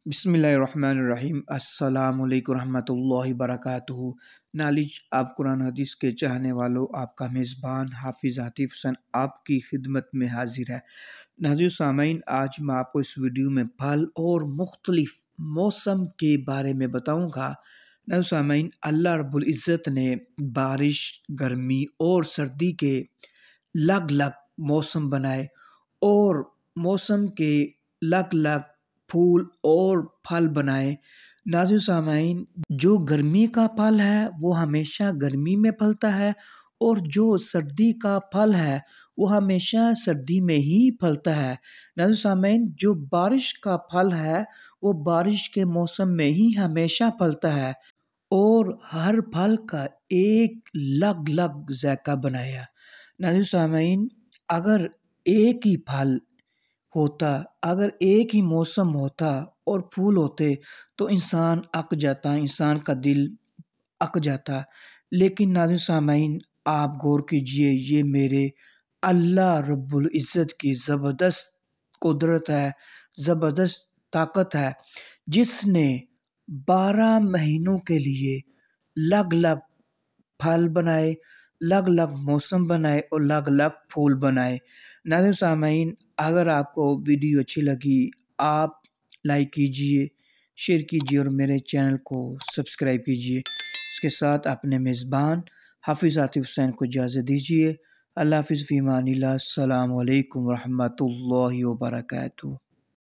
बिस्मिल्लाहिर्रहमानिर्रहीम। अस्सलाम वालेकुम रहमतुल्लाहि वबरकातुहू। नॉलेज आप कुरान हदीस के चाहने वालों, आपका मेज़बान हाफिज़ आतिफ़ हुसैन आपकी खिदमत में हाजिर है। नाज़रीन सामीन, आज मैं आपको इस वीडियो में फल और मुख्तलिफ मौसम के बारे में बताऊँगा। नाज़रीन सामीन, अल्लाह रब्बुल इज़्ज़त ने बारिश, गर्मी और सर्दी के अलग अलग मौसम बनाए और मौसम के अलग अलग फूल और फल बनाए। नाज़रीन सामीन, जो गर्मी का फल है वो हमेशा गर्मी में फलता है और जो सर्दी का फल है वो हमेशा सर्दी में ही फलता है। नाज़रीन सामीन, जो बारिश का फल है वो बारिश के मौसम में ही हमेशा फलता है और हर फल का एक अलग अलग जायका बनाया। नाज़रीन सामीन, अगर एक ही फल होता, अगर एक ही मौसम होता और फूल होते तो इंसान अक जाता, इंसान का दिल अक जाता। लेकिन नाज़रीन सामीन, आप गौर कीजिए, ये मेरे अल्लाह रब्बुल इज़्ज़त की ज़बरदस्त कुदरत है, ज़बरदस्त ताकत है, जिसने 12 महीनों के लिए अलग अलग फल बनाए, अलग अलग मौसम बनाए और अलग अलग फूल बनाए। नाज़रीन सामीन, अगर आपको वीडियो अच्छी लगी आप लाइक कीजिए, शेयर कीजिए और मेरे चैनल को सब्सक्राइब कीजिए। इसके साथ अपने मेज़बान हाफिज़ आतिफ़ हुसैन को इजाज़त दीजिए। अल्लाह हाफ़िज़ फ़ी अमानिल्लाह। अस्सलामु अलैकुम व रहमतुल्लाहि व बरकातुहू।